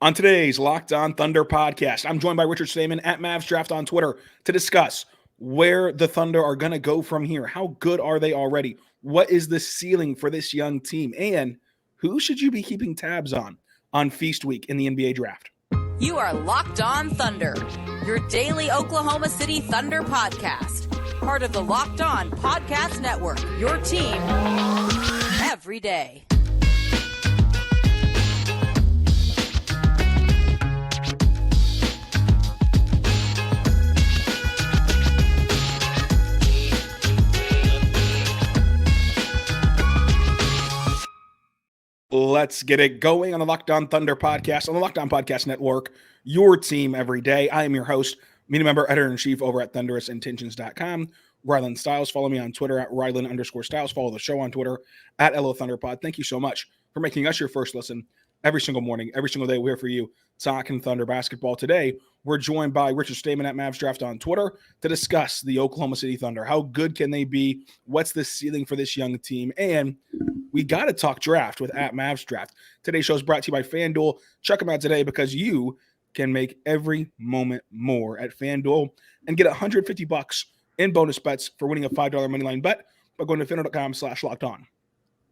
On today's Locked On Thunder podcast, I'm joined by Richard Stamen at Mavs Draft on Twitter to discuss where the Thunder are going to go from here. How good are they already? What is the ceiling for this young team? And who should you be keeping tabs on Feast Week in the NBA Draft? You are Locked On Thunder, your daily Oklahoma City Thunder podcast. Part of the Locked On Podcast Network, your team every day. Let's get it going on the Locked On Thunder podcast, on the Locked On Podcast Network, your team every day. I am your host, media member, editor-in-chief over at thunderousintentions.com, Rylan Styles. Follow me on Twitter at Rylan_Styles. Follow the show on Twitter at LOThunderPod. Thank you so much for making us your first listen every single morning, every single day. We're here for you, talking Thunder basketball. Today, we're joined by Richard Stamen at Mavs Draft on Twitter to discuss the Oklahoma City Thunder. How good can they be? What's the ceiling for this young team? And we got to talk draft with at Mavs Draft. Today's show is brought to you by FanDuel. Check them out today because you can make every moment more at FanDuel and get $150 in bonus bets for winning a $5 moneyline bet by going to FanDuel.com/lockedon.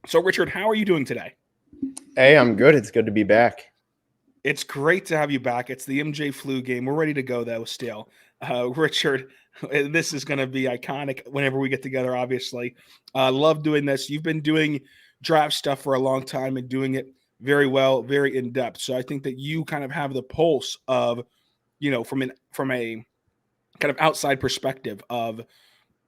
So, Richard, how are you doing today? Hey, I'm good. It's good to be back. It's great to have you back. It's the MJ flu game. We're ready to go, though, still. Richard, this is going to be iconic whenever we get together, obviously. Love doing this. You've been doing draft stuff for a long time and doing it very well, very in-depth. So I think that you kind of have the pulse of, from a kind of outside perspective of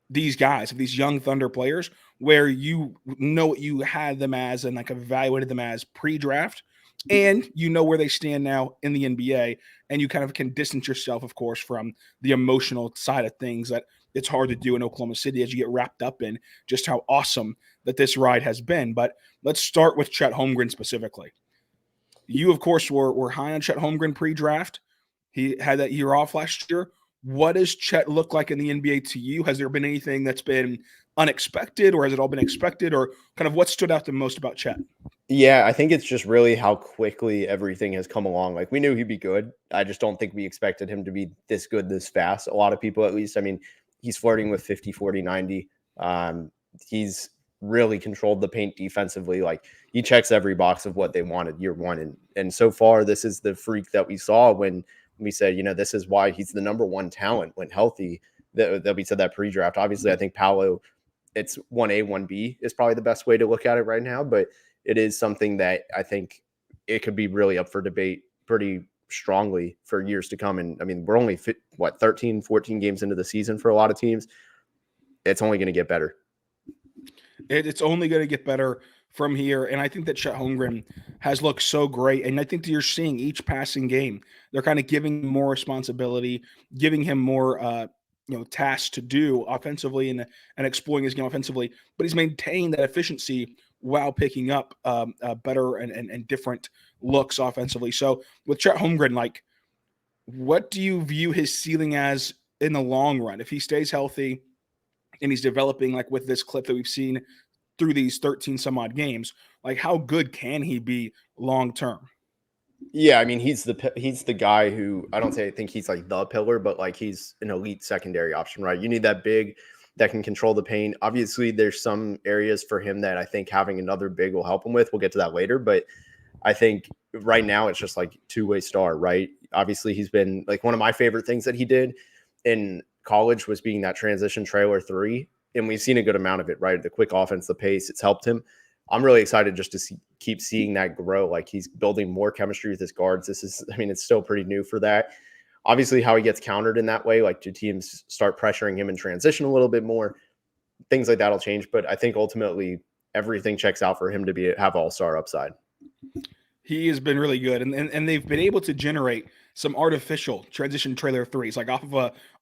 these guys, of these young Thunder players, where you know what you had them as and like evaluated them as pre-draft, and you know where they stand now in the NBA, and you kind of can distance yourself, of course, from the emotional side of things that it's hard to do in Oklahoma City as you get wrapped up in just how awesome that this ride has been. But let's start with Chet Holmgren specifically. You, of course, were high on Chet Holmgren pre-draft. He had that year off last year. What does Chet look like in the NBA to you? Has there been anything that's been unexpected, or has it all been expected, or kind of what stood out the most about Chet? Yeah, I think it's just really how quickly everything has come along. Like, we knew he'd be good. I just don't think we expected him to be this good this fast. A lot of people, at least. I mean, he's flirting with 50, 40, 90. He's really controlled the paint defensively. Like, he checks every box of what they wanted year one. And so far, this is the freak that we saw when we said, this is why he's the number one talent when healthy, that we said that pre-draft. Obviously, I think Paolo, it's 1A, 1B is probably the best way to look at it right now, but it is something that I think it could be really up for debate pretty strongly for years to come. And I mean, we're only 13, 14 games into the season for a lot of teams. It's only going to get better. It's only going to get better from here. And I think that Chet Holmgren has looked so great. And I think that you're seeing each passing game, they're kind of giving him more responsibility, giving him more, tasks to do offensively and exploring his game offensively. But he's maintained that efficiency while picking up better and different looks offensively. So with Chet Holmgren, like, what do you view his ceiling as in the long run? If he stays healthy and he's developing like with this clip that we've seen through these 13 some odd games, like how good can he be long term? Yeah, I mean, he's the guy who, I don't think he's like the pillar, but like he's an elite secondary option, right? You need that big that can control the paint. Obviously, there's some areas for him that I think having another big will help him with. We'll get to that later, but I think right now it's just like two-way star, right? Obviously, he's been like one of my favorite things that he did in college was being that transition trailer three, and we've seen a good amount of it, right? The quick offense, the pace, it's helped him. I'm really excited just to keep seeing that grow. Like, he's building more chemistry with his guards. It's still pretty new for that. Obviously, how he gets countered in that way, like, do teams start pressuring him in transition a little bit more? Things like that will change. But I think ultimately everything checks out for him to have all-star upside. He has been really good, and they've been able to generate some artificial transition trailer threes, like off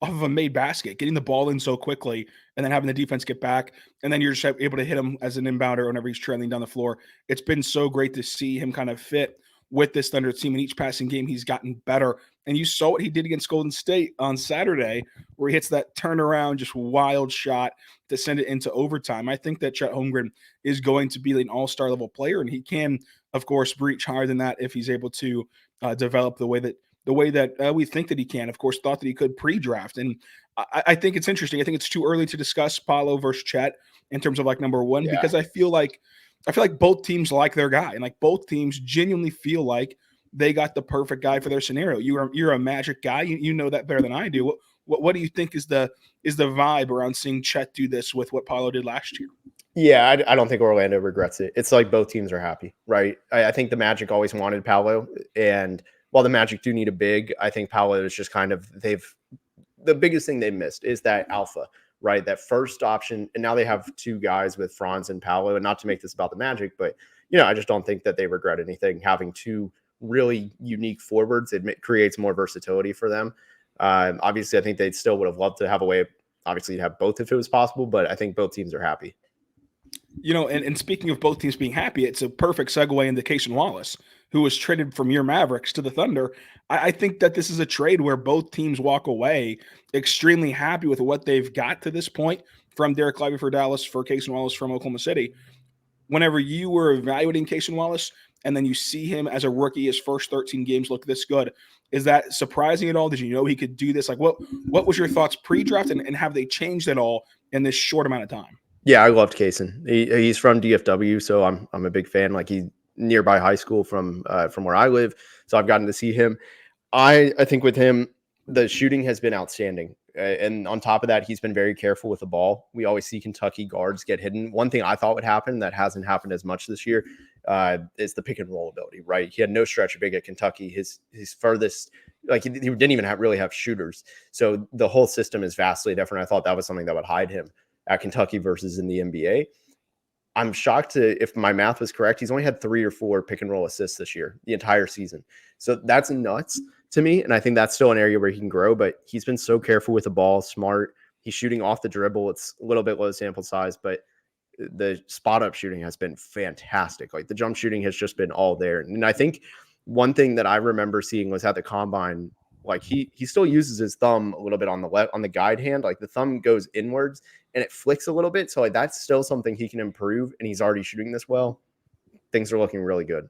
of a made basket, getting the ball in so quickly, and then having the defense get back, and then you're just able to hit him as an inbounder whenever he's trailing down the floor. It's been so great to see him kind of fit with this Thunder team. In each passing game, he's gotten better. And you saw what he did against Golden State on Saturday, where he hits that turnaround, just wild shot to send it into overtime. I think that Chet Holmgren is going to be an all-star level player, and he can, of course, reach higher than that if he's able to develop the way that we think that he can. Of course, thought that he could pre-draft. And I think it's interesting. I think it's too early to discuss Paolo versus Chet in terms of like number one, because I feel like both teams like their guy, and like both teams genuinely feel like they got the perfect guy for their scenario. You're a Magic guy. You know that better than I do. What do you think is the vibe around seeing Chet do this with what Paolo did last year? Yeah, I don't think Orlando regrets it. It's like both teams are happy, right? I think the Magic always wanted Paolo, and while the Magic do need a big, I think Paolo is just kind of the biggest thing they missed is that alpha, right? That first option, and now they have two guys with Franz and Paolo. And not to make this about the Magic, but I just don't think that they regret anything having two really unique forwards. It creates more versatility for them. Obviously, I think they still would have loved to have a way, obviously, to have both if it was possible, but I think both teams are happy. And speaking of both teams being happy, it's a perfect segue into Cason Wallace, who was traded from your Mavericks to the Thunder. I think that this is a trade where both teams walk away extremely happy with what they've got to this point, from Derek Lively for Dallas, for Cason Wallace from Oklahoma City. Whenever you were evaluating Cason Wallace, and then you see him as a rookie, his first 13 games look this good, is that surprising at all? Did you know he could do this? Like, what was your thoughts pre-draft, and have they changed at all in this short amount of time? Yeah, I loved Cason. He's from DFW, so I'm a big fan. Like, he's nearby high school from where I live, so I've gotten to see him. I think with him, the shooting has been outstanding. And on top of that, he's been very careful with the ball. We always see Kentucky guards get hidden. One thing I thought would happen that hasn't happened as much this year is the pick and roll ability, right? He had no stretch big at Kentucky. His furthest, like, he didn't even really have shooters. So the whole system is vastly different. I thought that was something that would hide him at Kentucky versus in the NBA. I'm shocked if my math was correct, he's only had 3 or 4 pick and roll assists this year, the entire season. So that's nuts to me. And I think that's still an area where he can grow, but he's been so careful with the ball, smart. He's shooting off the dribble. It's a little bit low sample size, but the spot up shooting has been fantastic. Like, the jump shooting has just been all there. And I think one thing that I remember seeing was at the combine, like, he still uses his thumb a little bit on the guide hand. Like, the thumb goes inwards and it flicks a little bit. So like, that's still something he can improve, and he's already shooting this well. Things are looking really good.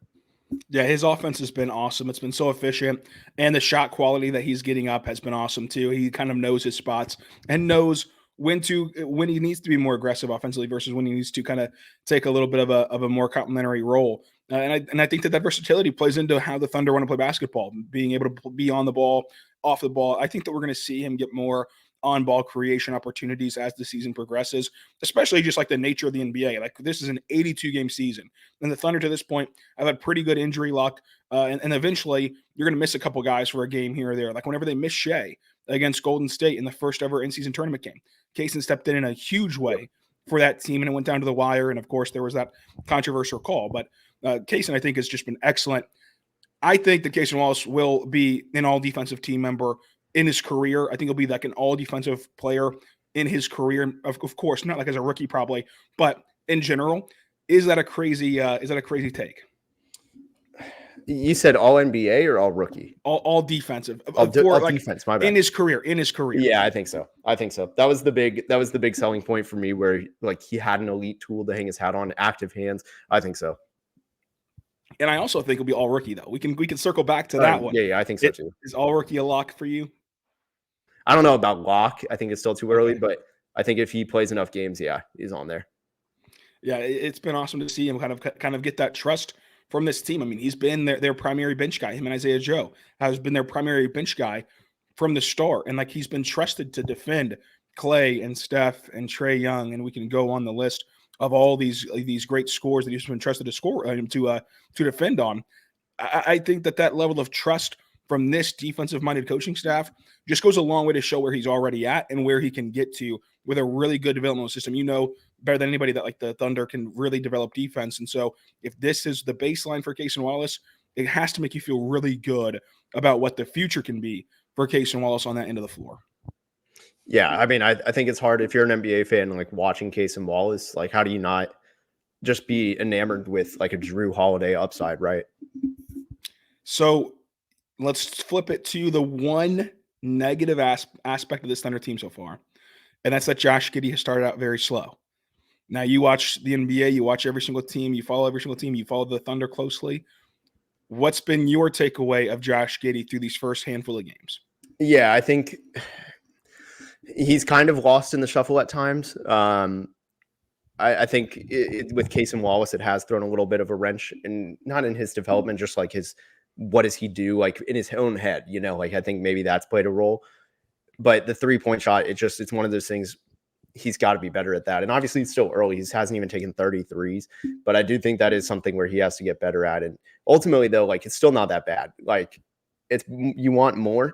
Yeah, his offense has been awesome. It's been so efficient, and the shot quality that he's getting up has been awesome too. He kind of knows his spots and knows when he needs to be more aggressive offensively versus when he needs to kind of take a little bit of a more complimentary role. And I think that versatility plays into how the Thunder want to play basketball, being able to be on the ball, off the ball. I think that we're going to see him get more on-ball creation opportunities as the season progresses, especially just like the nature of the NBA. Like, this is an 82-game season, and the Thunder to this point have had pretty good injury luck, and eventually you're going to miss a couple guys for a game here or there. Like, whenever they miss Shai against Golden State in the first ever in-season tournament game, Cason stepped in a huge way for that team, and it went down to the wire, and of course there was that controversial call. But Cason, I think, has just been excellent. I think that Cason Wallace will be an all-defensive team member in his career. I think he'll be like an all-defensive player in his career. Of course, not like as a rookie probably, but in general. Is that a crazy take? You said all NBA or all rookie? All defensive. All defense, my bad. In his career. Yeah, I think so. That was the big selling point for me, where like he had an elite tool to hang his hat on, active hands. I think so. And I also think it'll be all rookie though. We can circle back to that one. Yeah, I think so too. Is all rookie a lock for you? I don't know about lock. I think it's still too early, but I think if he plays enough games, yeah, he's on there. Yeah, it's been awesome to see him kind of get that trust from this team. I mean, he's been their primary bench guy. Him and Isaiah Joe has been their primary bench guy from the start, and like, he's been trusted to defend Clay and Steph and Trae Young, and we can go on the list of all these great scores that he's been trusted to score to defend on. I think that level of trust from this defensive-minded coaching staff just goes a long way to show where he's already at and where he can get to with a really good developmental system. You know better than anybody that like the Thunder can really develop defense. And so if this is the baseline for Cason Wallace, it has to make you feel really good about what the future can be for Cason Wallace on that end of the floor. Yeah, I mean, I think it's hard if you're an NBA fan, like watching Cason Wallace, like, how do you not just be enamored with like a Drew Holiday upside, right? So let's flip it to the one negative aspect of this Thunder team so far, and that's that Josh Giddey has started out very slow. Now, you watch the NBA, you watch every single team, you follow every single team, you follow the Thunder closely. What's been your takeaway of Josh Giddey through these first handful of games? Yeah, I think he's kind of lost in the shuffle at times. I think with Cason Wallace, it has thrown a little bit of a wrench, and not in his development, just like what does he do, like in his own head, like I think maybe that's played a role. But the 3-point shot, it's one of those things. He's got to be better at that. And obviously it's still early. He hasn't even taken 33s, but I do think that is something where he has to get better at. And ultimately though, like it's still not that bad. Like you want more,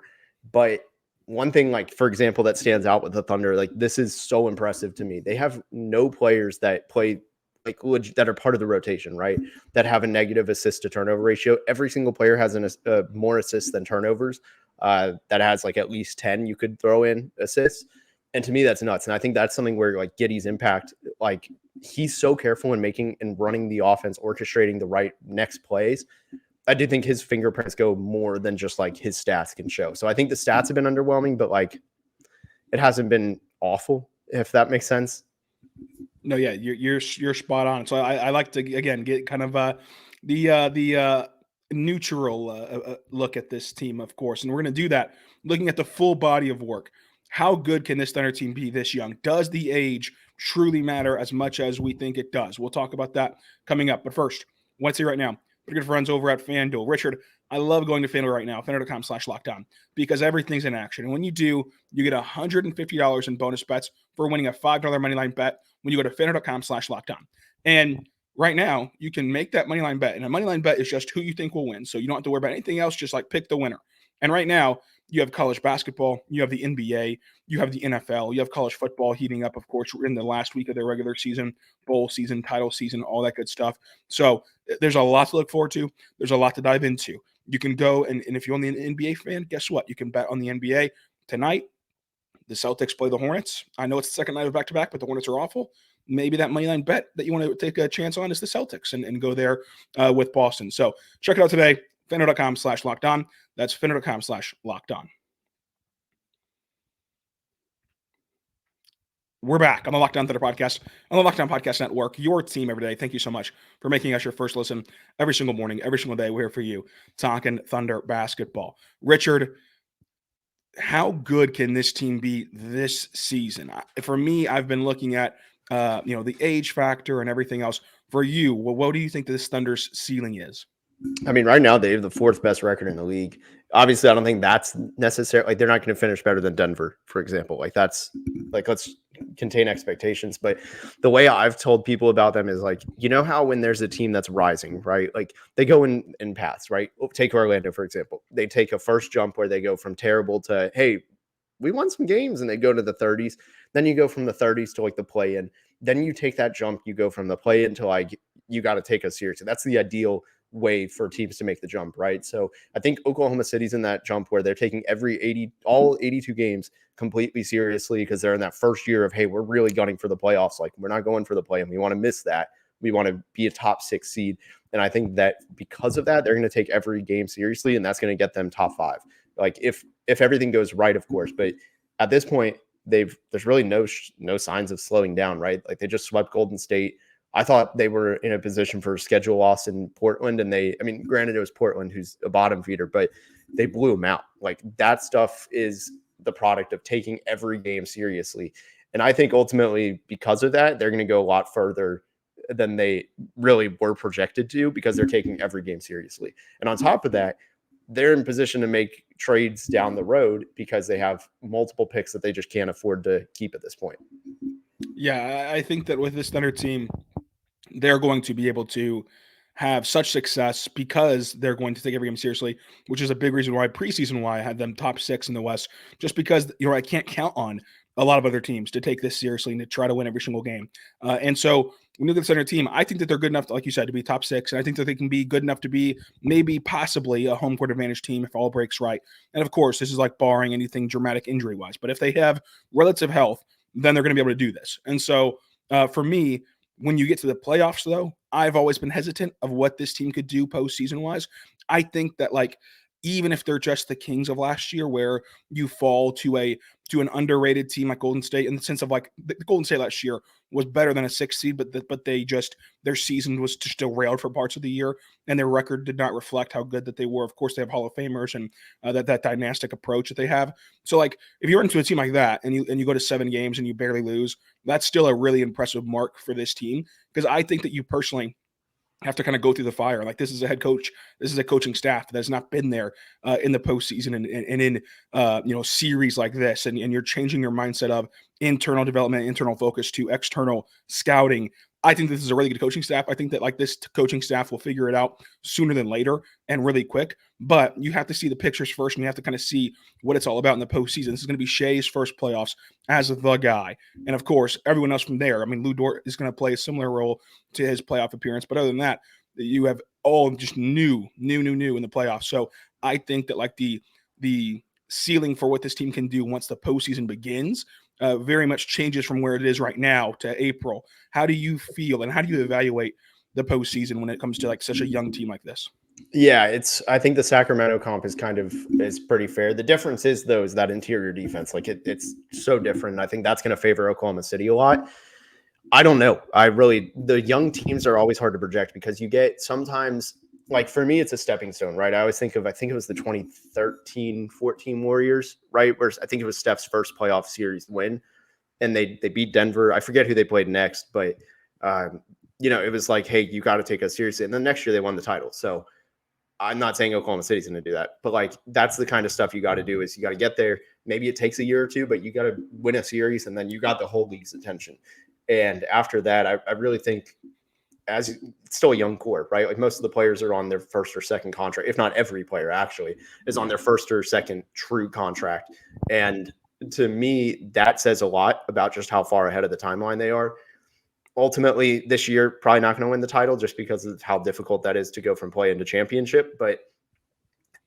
but one thing, like, for example, that stands out with the Thunder, like this is so impressive to me. They have no players that play like that are part of the rotation, right? That have a negative assist to turnover ratio. Every single player has more assists than turnovers. That has like at least 10 you could throw in assists. And to me, that's nuts. And I think that's something where like Giddey's impact, like he's so careful in making and running the offense, orchestrating the right next plays. I do think his fingerprints go more than just like his stats can show. So I think the stats have been underwhelming, but like it hasn't been awful, if that makes sense. No, yeah, you're spot on. So I like to again get kind of the neutral look at this team, of course, and we're going to do that looking at the full body of work. How good can this Thunder team be this young? Does the age truly matter as much as we think it does? We'll talk about that coming up. But first, want to say right now, we're good friends over at FanDuel. Richard, I love going to FanDuel right now, FanDuel.com/lockedon, because everything's in action. And when you do, you get $150 in bonus bets for winning a $5 moneyline bet when you go to FanDuel.com/lockedon. And right now, you can make that moneyline bet. And a moneyline bet is just who you think will win. So you don't have to worry about anything else, just like pick the winner. And right now, you have college basketball, you have the NBA, you have the NFL, you have college football heating up, of course. We're in the last week of their regular season, bowl season, title season, all that good stuff. So there's a lot to look forward to. There's a lot to dive into. You can go, and if you're only an NBA fan, guess what? You can bet on the NBA tonight. The Celtics play the Hornets. I know it's the second night of back-to-back, but the Hornets are awful. Maybe that moneyline bet that you want to take a chance on is the Celtics and go there with Boston. So check it out today. FanDuel.com/lockedon. That's FanDuel.com/lockedon. We're back on the Locked On Thunder podcast, on the Locked On Podcast Network, your team every day. Thank you so much for making us your first listen every single morning, every single day. We're here for you, talking Thunder basketball. Richard, how good can this team be this season? For me, I've been looking at the age factor and everything else. For you, what do you think this Thunder's ceiling is? I mean, right now they have the 4th best record in the league. Obviously, I don't think that's necessary. Like, they're not going to finish better than Denver, for example. Like, that's like, let's contain expectations. But the way I've told people about them is like, how when there's a team that's rising, right? Like they go in paths, right? Take Orlando, for example. They take a first jump where they go from terrible to, hey, we won some games, and they go to the 30s. Then you go from the 30s to like the play-in. Then you take that jump. You go from the play-in to like, you got to take us seriously. That's the ideal way for teams to make the jump, right? So I think Oklahoma City's in that jump where they're taking all 82 games completely seriously because they're in that first year of, hey, we're really gunning for the playoffs. Like, we're not going for the play, and we want to miss that. We want to be a top 6 seed. And I think that because of that, they're going to take every game seriously, and that's going to get them top 5. Like, if everything goes right, of course. But at this point, there's really no signs of slowing down, right? Like, they just swept Golden State. I thought they were in a position for a schedule loss in Portland, and granted it was Portland who's a bottom feeder, but they blew them out. Like, that stuff is the product of taking every game seriously. And I think ultimately because of that, they're going to go a lot further than they really were projected to because they're taking every game seriously. And on top of that, they're in position to make trades down the road because they have multiple picks that they just can't afford to keep at this point. Yeah, I think that with this Thunder team, they're going to be able to have such success because they're going to take every game seriously, which is a big reason why preseason I had them top 6 in the West, just because I can't count on a lot of other teams to take this seriously and to try to win every single game. And so when you look at the Thunder team, I think that they're good enough, to, like you said, to be top 6. And I think that they can be good enough to be maybe possibly a home court advantage team if all breaks right. And of course, this is like barring anything dramatic injury wise. But if they have relative health, then they're going to be able to do this. And so for me, when you get to the playoffs, though, I've always been hesitant of what this team could do postseason wise. I think that like even if they're just the Kings of last year, where you fall to an underrated team like Golden State, in the sense of like the Golden State last year was better than a 6 seed, but they just their season was just derailed for parts of the year, and their record did not reflect how good that they were. Of course, they have Hall of Famers and that dynastic approach that they have. So like if you're into a team like that and you go to 7 games and you barely lose, that's still a really impressive mark for this team, because I think that you personally have to kind of go through the fire. Like this is a head coach, this is a coaching staff that has not been there in the postseason and in series like this, and you're changing your mindset of internal development, internal focus to external scouting. I think this is a really good coaching staff. I think that like this coaching staff will figure it out sooner than later and really quick. But you have to see the pictures first, and you have to kind of see what it's all about in the postseason. This is going to be Shai's first playoffs as the guy, and of course, everyone else from there. I mean, Lou Dort is going to play a similar role to his playoff appearance, but other than that, you have all just new in the playoffs. So I think that like the ceiling for what this team can do once the postseason begins very much changes from where it is right now to April. How do you feel, and how do you evaluate the postseason when it comes to like such a young team like this? Yeah, I think the Sacramento comp is pretty fair. The difference is though, is that interior defense. Like it's so different. I think that's going to favor Oklahoma City a lot. I don't know. The young teams are always hard to project, because you get sometimes, like for me, it's a stepping stone, right? I think it was the 2013-14 Warriors, right? Where I think it was Steph's first playoff series win, and they beat Denver. I forget who they played next, but it was like, hey, you got to take us seriously. And then next year they won the title. So I'm not saying Oklahoma City's going to do that, but like that's the kind of stuff you got to do. Is you got to get there. Maybe it takes a year or two, but you got to win a series, and then you got the whole league's attention. And after that, I really think it's still a young core, right? Like most of the players are on their first or second contract, if not every player actually is on their first or second true contract. And to me, that says a lot about just how far ahead of the timeline they are. Ultimately, this year, probably not going to win the title just because of how difficult that is to go from play into championship. But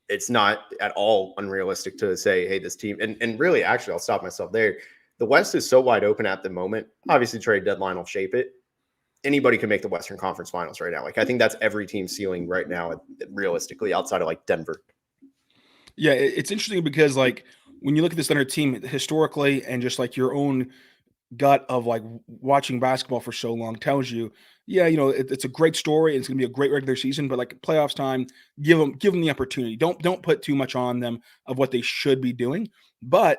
it's not at all unrealistic to say, hey, this team, and really, actually, I'll stop myself there. The West is so wide open at the moment. Obviously, trade deadline will shape it. Anybody can make the Western Conference Finals right now. Like I think that's every team's ceiling right now, realistically, outside of like Denver. Yeah, it's interesting because like when you look at this Thunder team historically, and just like your own gut of like watching basketball for so long tells you, yeah, it's a great story. It's going to be a great regular season, but like playoffs time, give them the opportunity. Don't put too much on them of what they should be doing. But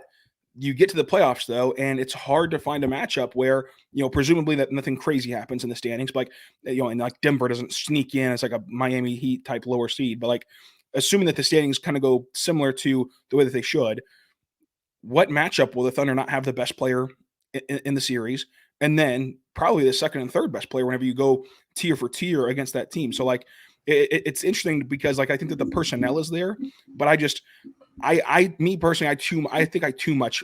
you get to the playoffs though, and it's hard to find a matchup where, presumably that nothing crazy happens in the standings, but like, and like Denver doesn't sneak in as like a Miami Heat type lower seed, but like assuming that the standings kind of go similar to the way that they should, what matchup will the Thunder not have the best player in the series, and then probably the second and third best player whenever you go tier for tier against that team? So like it's interesting because like I think that the personnel is there, but me personally, I think I too much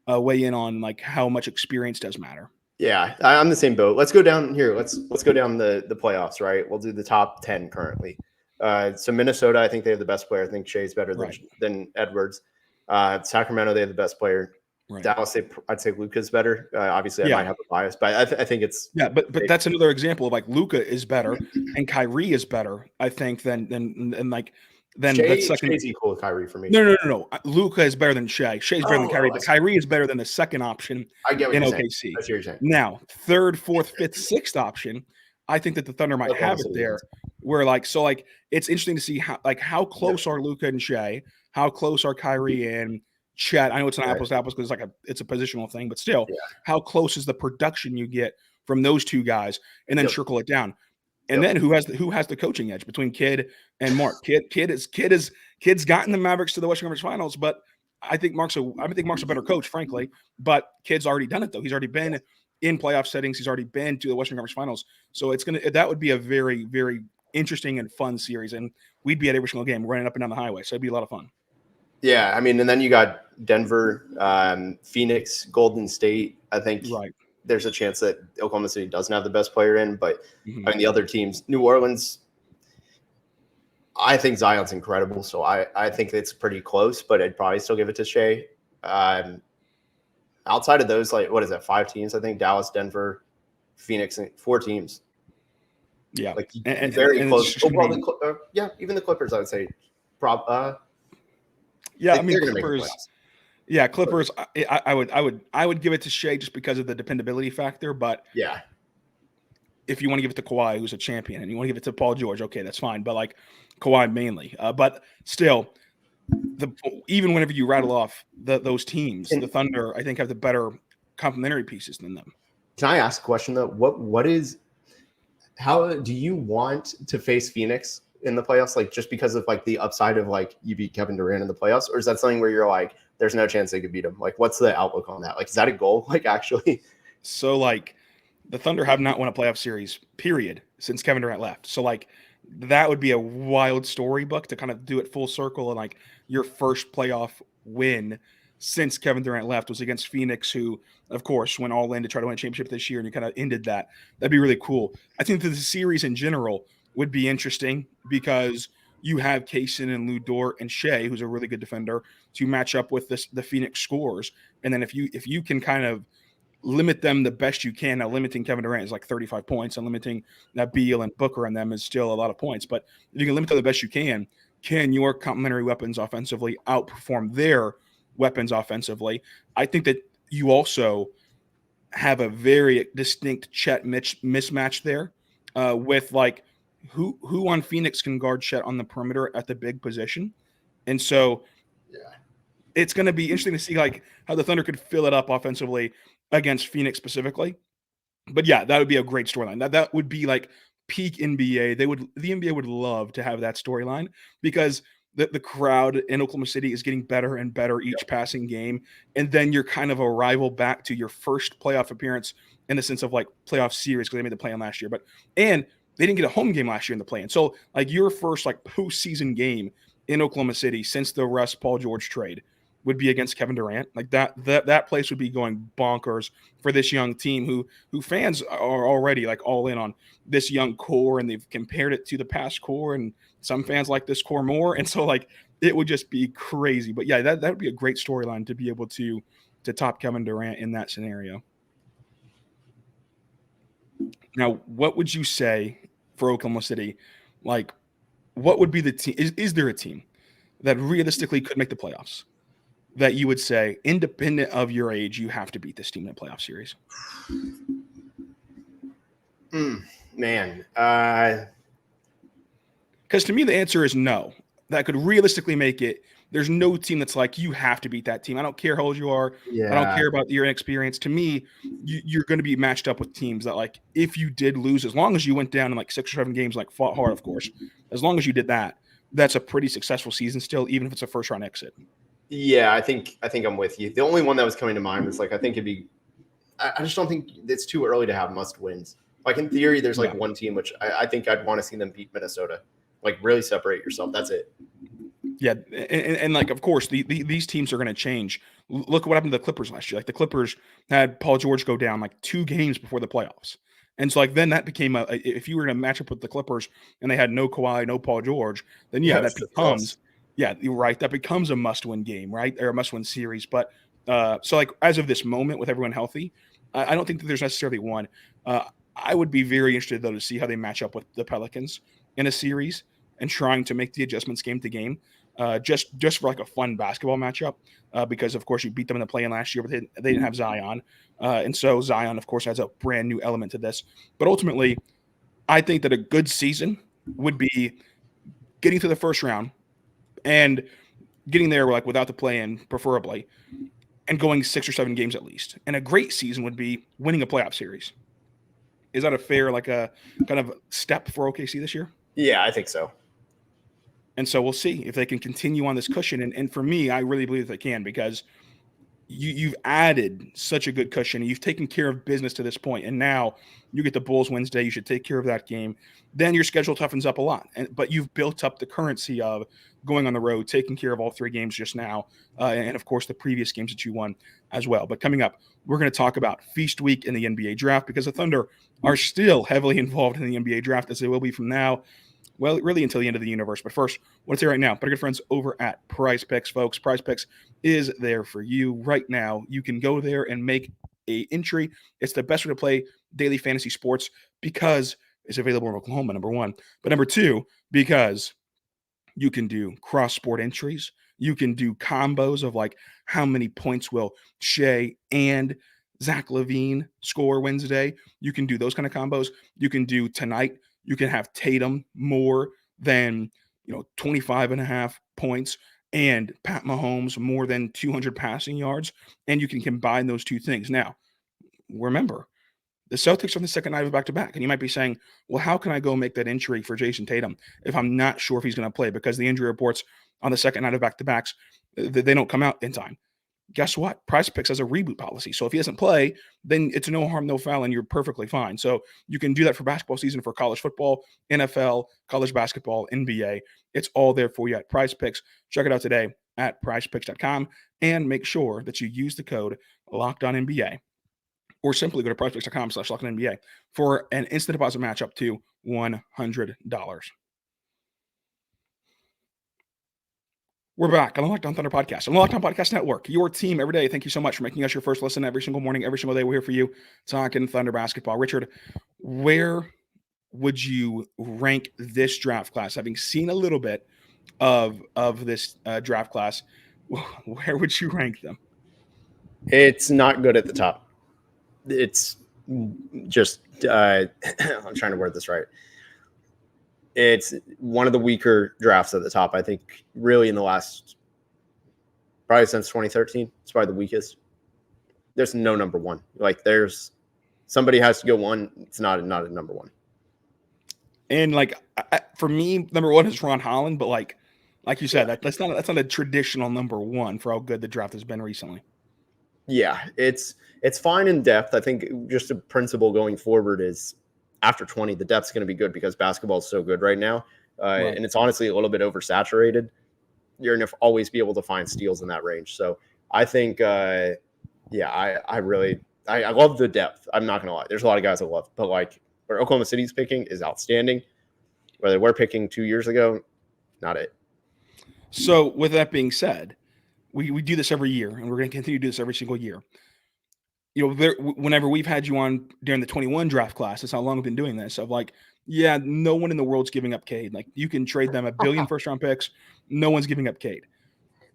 weigh in on like how much experience does matter. Yeah, I'm the same boat. Let's go down here. Let's go down the playoffs, right? We'll do the top 10 currently. So Minnesota, I think they have the best player. I think Shai's better than Edwards. Sacramento, they have the best player. Right. Dallas, I'd say Luka's better. Obviously, I might have a bias, but I think it's but that's another example of like Luka is better and Kyrie is better, I think, than that second. Shai's equal with Kyrie for me. No. Luka is better than Shai. Shai's better than Kyrie, but Kyrie is better than the second option in OKC. That's what you're saying. Now, third, fourth, fifth, sixth option, I think that the Thunder might have it there. Where it's interesting to see how close are Luka and Shai, how close are Kyrie and Chet. I know it's not apples to apples because it's a positional thing, but still, how close is the production you get from those two guys, and then trickle it down. And then who has the coaching edge between Kidd and Mark? Kidd's gotten the Mavericks to the Western Conference Finals, but I think Mark's a better coach, frankly. But Kidd's already done it though. He's already been in playoff settings. He's already been to the Western Conference Finals. So that would be a very, very interesting and fun series, and we'd be at every single game running up and down the highway. So it'd be a lot of fun. Yeah, I mean, and then you got Denver, Phoenix, Golden State. I think there's a chance that Oklahoma City doesn't have the best player in, but I mean, the other teams, New Orleans, I think Zion's incredible. So I think it's pretty close, but I'd probably still give it to Shai. Outside of those, like, what is that, 5 teams? I think Dallas, Denver, Phoenix, 4 teams. Yeah, Like and very it's close. just Oh, gonna well, be, even the Clippers, I would say, yeah. I mean, they're going to make the Clippers. playoffs. Yeah, Clippers. I would give it to Shea just because of the dependability factor. But Yeah, if you want to give it to Kawhi, who's a champion, and you want to give it to Paul George, okay, that's fine. But like Kawhi mainly. But still, even whenever you rattle off those teams, the Thunder, I think, have the better complementary pieces than them. can I ask a question though? How do you want to face Phoenix in the playoffs? Like just because of like the upside of like you beat Kevin Durant in the playoffs, or is that something where you're like, there's no chance they could beat him? Like, what's the outlook on that? Like, is that a goal? Like, actually, So like the Thunder have not won a playoff series, period, since Kevin Durant left. So like that would be a wild storybook to kind of do it full circle, and like your first playoff win since Kevin Durant left was against Phoenix, who of course went all in to try to win a championship this year, and you kind of ended that. That'd be really cool. I think that the series in general would be interesting because you have Cason and Lou Dort and Shea, who's a really good defender, to match up with the Phoenix scores. And then if you can kind of limit them the best you can. Now, limiting Kevin Durant is like 35 points, and limiting Beal and Booker and them is still a lot of points. But if you can limit them the best you can your complementary weapons offensively outperform their weapons offensively? I think that you also have a very distinct Chet mismatch there with like who on Phoenix can guard Chet on the perimeter at the big position. And so it's going to be interesting to see like how the Thunder could fill it up offensively against Phoenix specifically. But yeah, that would be a great storyline. That would be like peak NBA. The NBA would love to have that storyline because the crowd in Oklahoma City is getting better and better each passing game. And then you're kind of a rival back to your first playoff appearance in the sense of like playoff series, because they made the play-in last year. And they didn't get a home game last year in the play-in. So like your first like postseason game in Oklahoma City since the Russ Paul George trade would be against Kevin Durant. Like that place would be going bonkers for this young team who fans are already like all in on this young core, and they've compared it to the past core, and some fans like this core more. And so like it would just be crazy. But yeah, that would be a great storyline to be able to top Kevin Durant in that scenario. Now, what would you say for Oklahoma City? Like, what would be the team? Is there a team that realistically could make the playoffs that you would say, independent of your age, you have to beat this team in a playoff series? Man. Because to me, the answer is no. That could realistically make it. There's no team that's like, you have to beat that team. I don't care how old you are. Yeah. I don't care about your inexperience. To me, you're going to be matched up with teams that, like, if you did lose, as long as you went down in like 6 or 7 games, like fought hard, of course, as long as you did that, that's a pretty successful season still, even if it's a first round exit. Yeah, I think I'm with you. The only one that was coming to mind was like, I think it'd be, I just don't think it's too early to have must wins. Like in theory, there's like one team, which I think I'd want to see them beat Minnesota. Like really separate yourself. That's it. Yeah, and like, of course, these teams are going to change. Look what happened to the Clippers last year. Like the Clippers had Paul George go down like 2 games before the playoffs. And so like then that became if you were going to match up with the Clippers and they had no Kawhi, no Paul George, then that becomes you're right. That becomes a must-win game, right? Or a must-win series. But so like as of this moment with everyone healthy, I don't think that there's necessarily one. I would be very interested though to see how they match up with the Pelicans in a series and trying to make the adjustments game to game. Just for like a fun basketball matchup, because of course you beat them in the play-in last year, but they didn't have Zion, and so Zion, of course, has a brand new element to this. But ultimately, I think that a good season would be getting to the first round and getting there like without the play-in, preferably, and going 6 or 7 games at least. And a great season would be winning a playoff series. Is that a fair like a kind of step for OKC this year? Yeah, I think so. And so we'll see if they can continue on this cushion. And for me, I really believe they can, because you've added such a good cushion. You've taken care of business to this point. And now you get the Bulls Wednesday. You should take care of that game. Then your schedule toughens up a lot. But you've built up the currency of going on the road, taking care of all 3 games just now. And, of course, the previous games that you won as well. But coming up, we're going to talk about Feast Week in the NBA draft, because the Thunder are still heavily involved in the NBA draft, as they will be from now. Well, really until the end of the universe. But first, what to say right now, but our good friends over at PrizePicks, folks. PrizePicks is there for you right now. You can go there and make a entry. It's the best way to play daily fantasy sports, because is available in Oklahoma, number one. But number two, because you can do cross-sport entries. You can do combos of like how many points will Shai and Zach LaVine score Wednesday. You can do those kind of combos. You can do tonight. You can have Tatum more than 25.5 points and Pat Mahomes more than 200 passing yards. And you can combine those two things. Now, remember, the Celtics are on the second night of back-to-back. And you might be saying, well, how can I go make that entry for Jason Tatum if I'm not sure if he's going to play? Because the injury reports on the second night of back-to-backs, they don't come out in time. Guess what? PrizePicks has a reboot policy. So if he doesn't play, then it's no harm, no foul, and you're perfectly fine. So you can do that for basketball season, for college football, NFL, college basketball, NBA. It's all there for you at PrizePicks. Check it out today at prizepicks.com and make sure that you use the code LOCKEDONNBA. Or simply go to prizepicks.com/LockedOnNBA for an instant deposit match up to $100. We're back on the Locked On Thunder podcast, on the Locked On Podcast Network, your team every day. Thank you so much for making us your first listen every single morning, every single day. We're here for you talking Thunder basketball. Richard, where would you rank this draft class? Having seen a little bit of this draft class, where would you rank them? It's not good at the top. It's just I'm trying to word this right. It's one of the weaker drafts at the top, I think, really in the last, probably since 2013. It's probably the weakest. There's no number one. Like, there's somebody has to go one. It's not a number one. And like, for me, number one is Ron Holland, but like you said, that's not a traditional number one for how good the draft has been recently. Yeah, it's fine in depth. I think just a principle going forward is after 20, the depth's going to be good because basketball is so good right now. Right. And it's honestly a little bit oversaturated. You're going to always be able to find steals in that range. So I think, I love the depth. I'm not going to lie. There's a lot of guys I love, but like where Oklahoma City's picking is outstanding. Where they were picking 2 years ago, not it. So with that being said, we do this every year, and we're going to continue to do this every single year. Whenever we've had you on during the 21 draft class, that's how long we've been doing this. Of like, yeah, no one in the world's giving up Cade. Like, you can trade them $1 billion first-round picks. No one's giving up Cade.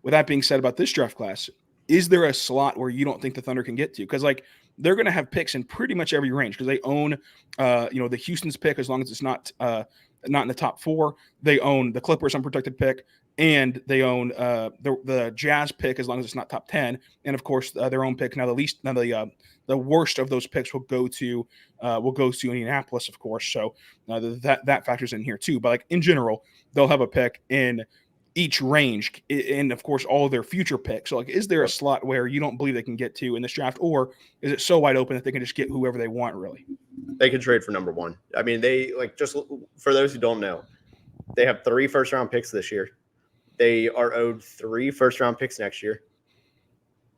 With that being said about this draft class, is there a slot where you don't think the Thunder can get to? Because like, they're going to have picks in pretty much every range because they own, the Houston's pick as long as it's not in the top 4. They own the Clippers unprotected pick, and they own the Jazz pick as long as it's not top 10, and of course their own pick. Now the worst of those picks will go to Indianapolis, of course. So that factors in here too. But like in general, they'll have a pick in each range, and of course all of their future picks. So like, is there a slot where you don't believe they can get to in this draft, or is it so wide open that they can just get whoever they want? Really, they could trade for number one. I mean, they just for those who don't know, they have 3 first-round picks this year. They are owed 3 first-round picks next year.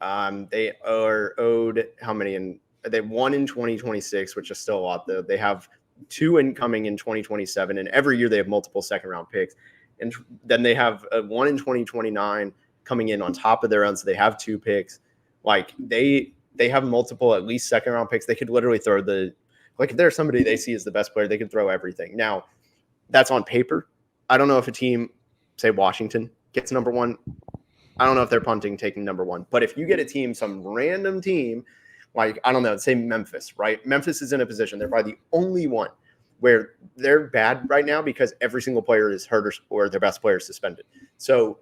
They are owed how many? They have 1 in 2026, which is still a lot, though. They have 2 incoming in 2027, and every year they have multiple second-round picks. And then they have 1 in 2029 coming in on top of their own, so they have 2 picks. Like, they have multiple, at least second-round picks. They could literally throw if there's somebody they see as the best player, they could throw everything. Now, that's on paper. I don't know if a team, say Washington, gets number one. I don't know if they're punting taking number one. But if you get a team, some random team, like, I don't know, say Memphis, right? Memphis is in a position. They're probably the only one where they're bad right now because every single player is hurt or their best player is suspended. So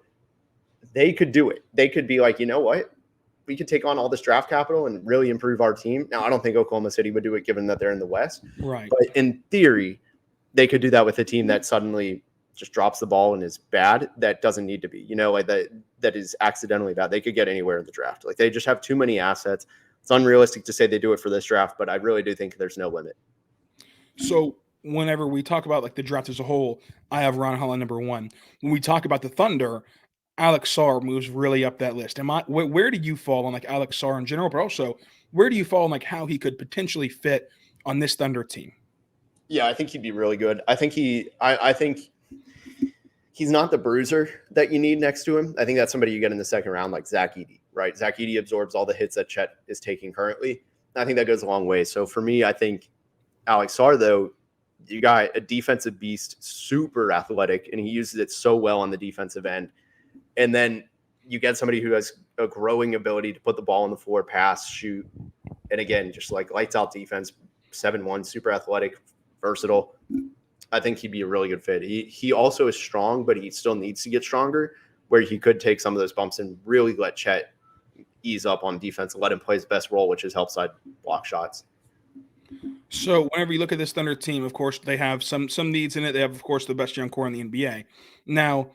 they could do it. They could be like, you know what? We could take on all this draft capital and really improve our team. Now, I don't think Oklahoma City would do it given that they're in the West. Right. But in theory, they could do that with a team that suddenly just drops the ball and is bad. That doesn't need to be, like that is accidentally bad. They could get anywhere in the draft. Like, they just have too many assets. It's unrealistic to say they do it for this draft, but I really do think there's no limit. So whenever we talk about like the draft as a whole, I have Ron Holland number 1. When we talk about the Thunder, Alex Sarr moves really up that list. Where do you fall on like Alex Sarr in general, but also where do you fall on like how he could potentially fit on this Thunder team? Yeah, I think he'd be really good. I think he's not the bruiser that you need next to him. I think that's somebody you get in the second round, like Zach Giddey, right? Zach Giddey absorbs all the hits that Chet is taking currently. I think that goes a long way. So for me, I think Alex Sarr, though, You got a defensive beast, super athletic, and he uses it so well on the defensive end. And then you get somebody who has a growing ability to put the ball on the floor, pass, shoot. And again, just like lights out defense, 7'1", super athletic, versatile. I think he'd be a really good fit. He also is strong, but he still needs to get stronger, where he could take some of those bumps and really let Chet ease up on defense and let him play his best role, which is help side block shots. So whenever you look at this Thunder team, of course, they have some needs in it. They have, of course, the best young core in the NBA. Now,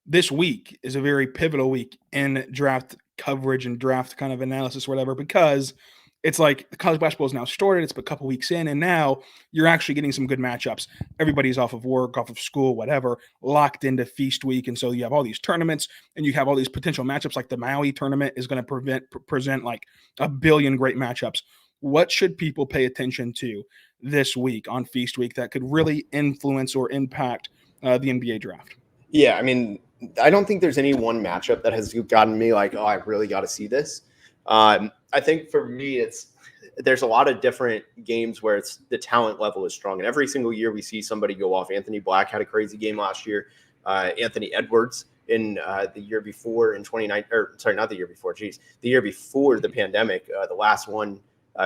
this week is a very pivotal week in draft coverage and draft kind of analysis or whatever, because it's like college basketball is now started. It's a couple weeks in, and now you're actually getting some good matchups. Everybody's off of work, off of school, whatever, locked into feast week. And so you have all these tournaments and you have all these potential matchups. Like the Maui tournament is going to present like a billion great matchups. What should people pay attention to this week on feast week that could really influence or impact the NBA draft? Yeah, I mean, I don't think there's any one matchup that has gotten me like, oh, I really got to see this. I think for me, there's a lot of different games where it's the talent level is strong. And every single year we see somebody go off. Anthony Black had a crazy game last year. Anthony Edwards in the year before in 2019, or sorry, not the year before, the year before the pandemic, the last one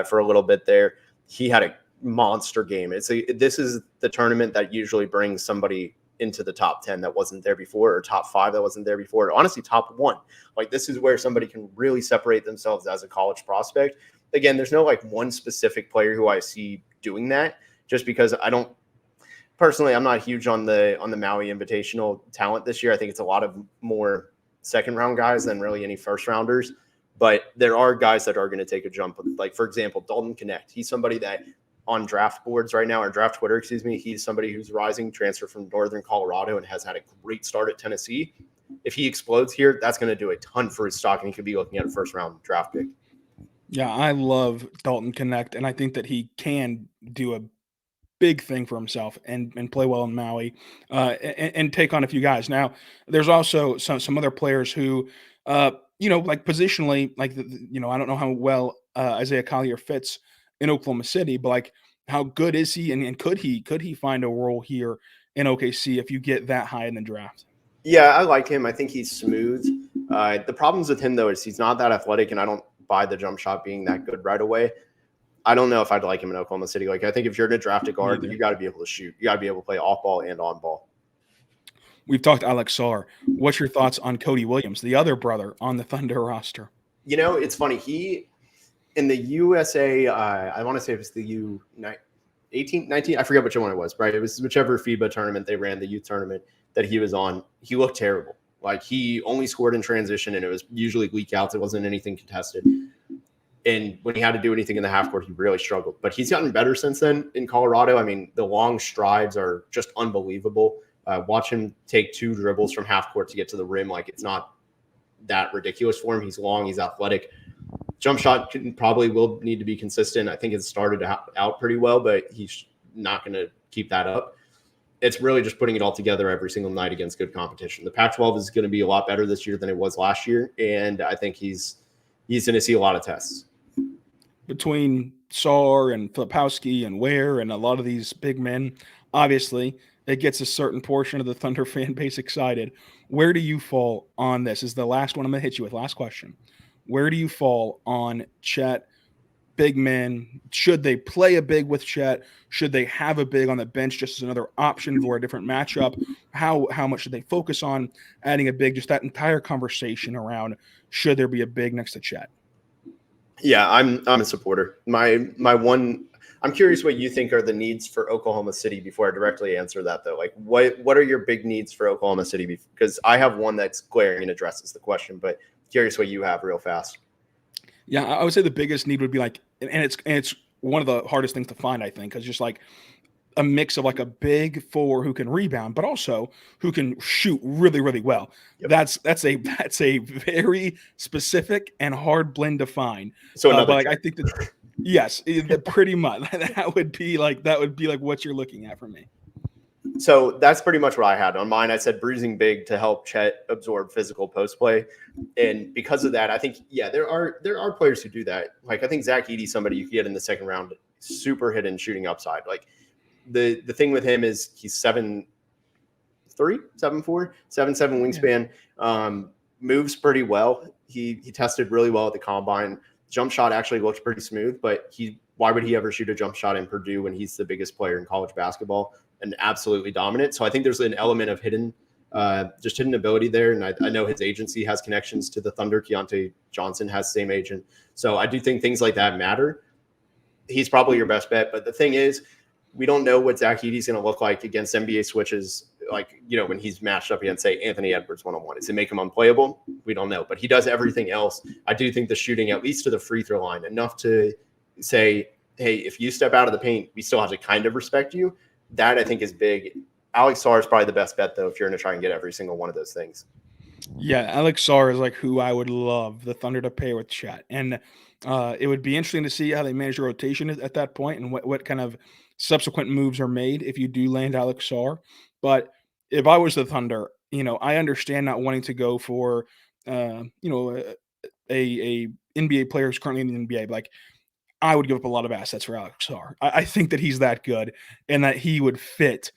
for a little bit there, he had a monster game. This is the tournament that usually brings somebody into the top 10 that wasn't there before, or top 5 that wasn't there before, or honestly top 1. Like, this is where somebody can really separate themselves as a college prospect. Again, there's no like one specific player who I see doing that, just because I'm not huge on the Maui Invitational talent this year. I think it's a lot of more second round guys than really any first rounders, but there are guys that are going to take a jump. Like, for example, Dalton Connect. He's somebody that on draft boards right now, or draft Twitter, he's somebody who's rising, transfer from Northern Colorado, and has had a great start at Tennessee. If he explodes here, that's going to do a ton for his stock, and he could be looking at a first round draft pick. Yeah, I love Dalton Connect, and I think that he can do a big thing for himself and play well in Maui and take on a few guys. Now, there's also some other players who, like positionally, like, I don't know how well Isaiah Collier fits in Oklahoma City, but like, how good is he, and could he find a role here in OKC if you get that high in the draft? Yeah, I like him. I think he's smooth. The problems with him, though, is he's not that athletic, and I don't buy the jump shot being that good right away. I don't know if I'd like him in Oklahoma City. Like, I think if you're going to draft a guard, you got to be able to shoot. You got to be able to play off ball and on ball. We've talked Alex Sarr. What's your thoughts on Cody Williams, the other brother on the Thunder roster? It's funny. He, in the USA, I want to say it was the U18, 19, I forget which one it was, right? It was whichever FIBA tournament they ran, the youth tournament that he was on. He looked terrible. Like, he only scored in transition, and it was usually leak outs. It wasn't anything contested. And when he had to do anything in the half court, he really struggled. But he's gotten better since then in Colorado. I mean, the long strides are just unbelievable. Watch him take 2 dribbles from half court to get to the rim. Like, it's not that ridiculous for him. He's long. He's athletic. Jump shot probably will need to be consistent. I think it started out pretty well, but he's not going to keep that up. It's really just putting it all together every single night against good competition. The Pac-12 is going to be a lot better this year than it was last year, and I think he's going to see a lot of tests. Between Sarr and Filipowski and Ware and a lot of these big men, obviously, it gets a certain portion of the Thunder fan base excited. Where do you fall on this? Is the last one I'm going to hit you with. Last question. Where do you fall on Chet, big men? Should they play a big with Chet? Should they have a big on the bench just as another option for a different matchup? How much should they focus on adding a big? Just that entire conversation around should there be a big next to Chet? Yeah, I'm a supporter. I'm curious what you think are the needs for Oklahoma City before I directly answer that, though. Like, what are your big needs for Oklahoma City? Because I have one that's glaring and addresses the question, but curious what you have real fast. Yeah, I would say the biggest need would be like, and it's one of the hardest things to find, I think, because just like a mix of like a big 4 who can rebound, but also who can shoot really, really well. Yep. That's a very specific and hard blend to find. So but like, I think that yes, pretty much that would be like what you're looking at for me. So that's pretty much what I had on mine. I said bruising big to help Chet absorb physical post play, and because of that, I think there are players who do that. Like, I think Zach Edey's somebody you can get in the second round, super hidden shooting upside. Like, the thing with him is he's 7'3", 7'4", 7'7" wingspan. Moves pretty well. He tested really well at the combine. Jump shot actually looked pretty smooth, but why would he ever shoot a jump shot in Purdue when he's the biggest player in college basketball and absolutely dominant? So I think there's an element of hidden ability there. And I know his agency has connections to the Thunder. Keontae Johnson has the same agent. So I do think things like that matter. He's probably your best bet. But the thing is, we don't know what Zach Edey's going to look like against NBA switches. Like, when he's matched up against, say, Anthony Edwards one-on-one. Does it make him unplayable? We don't know. But he does everything else. I do think the shooting, at least to the free throw line, enough to say, hey, if you step out of the paint, we still have to kind of respect you. That, I think, is big. Alex Sarr is probably the best bet, though, if you're going to try and get every single one of those things. Yeah, Alex Sarr is like who I would love the Thunder to pair with Chet. And it would be interesting to see how they manage the rotation at that point and what kind of subsequent moves are made if you do land Alex Sarr. But if I was the Thunder, I understand not wanting to go for, a NBA player who's currently in the NBA. But like, I would give up a lot of assets for Alex Sarr. I think that he's that good and that he would fit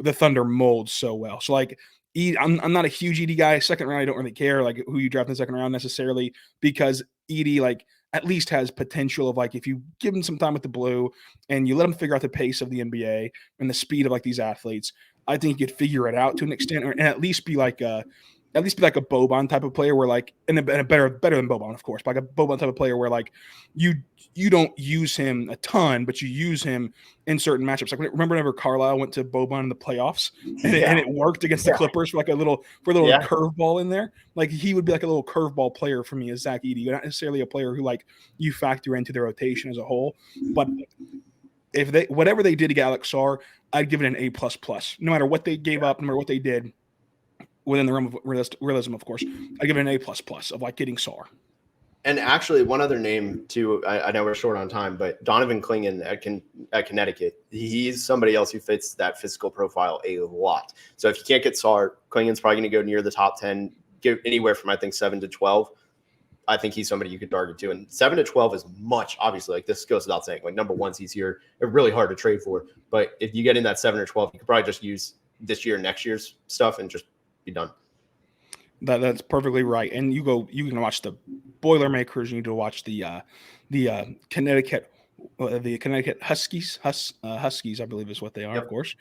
the Thunder mold so well. So like, I'm not a huge Edey guy. Second round, I don't really care like who you draft in the second round necessarily, because Edey like at least has potential of like if you give him some time with the blue and you let him figure out the pace of the NBA and the speed of like these athletes, I think you could figure it out to an extent, and at least be like a Boban type of player where like and a better than Boban, of course, but like a Boban type of player where like you don't use him a ton, but you use him in certain matchups. Like remember whenever Carlisle went to Boban in the playoffs and it worked against the Clippers for a little curveball in there. Like he would be like a little curveball player for me as Zach Edey, not necessarily a player who like you factor into the rotation as a whole. But if whatever they did to get Alex Sarr, I'd give it an A++. No matter what they gave up, no matter what they did. Within the realm of realism, of course, I give it an A++ of like getting Sarr. And actually, one other name too. I know we're short on time, but Donovan Clingan at Connecticut. He's somebody else who fits that physical profile a lot. So if you can't get Sarr, Clingan's probably going to go near the top 10, give anywhere from I think 7 to 12. I think he's somebody you could target to. And 7 to 12 is much, obviously. Like this goes without saying. Like number ones, he's here. They're really hard to trade for. But if you get in that 7 or 12, you could probably just use this year, next year's stuff, and just be done. That's perfectly right. And you can watch the Boilermakers. You need to watch the Connecticut Huskies. Huskies, I believe is what they are. Yep. Of course.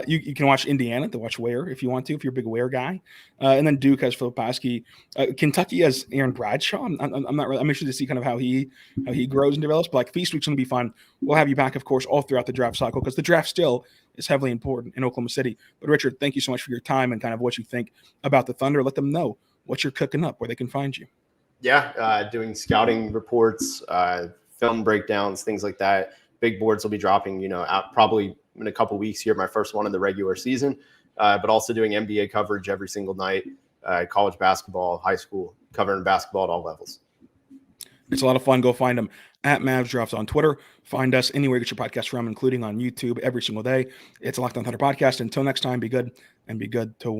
You can watch Indiana to watch Ware if you want to, if you're a big Ware guy. And then Duke has Filipowski. Kentucky has Aaron Bradshaw. I'm not really. I'm interested to see kind of how he grows and develops. But like Feast Week's going to be fun. We'll have you back, of course, all throughout the draft cycle because the draft still is heavily important in Oklahoma City. But Richard, thank you so much for your time and kind of what you think about the Thunder. Let them know what you're cooking up, where they can find you. Yeah, doing scouting reports, film breakdowns, things like that. Big boards will be dropping, out probably in a couple weeks here. My first one in the regular season, but also doing NBA coverage every single night, college basketball, high school, covering basketball at all levels. It's a lot of fun. Go find them at Mavs Drafts on Twitter. Find us anywhere you get your podcast from, including on YouTube every single day. It's a Locked On Thunder podcast. Until next time, be good and be good to one.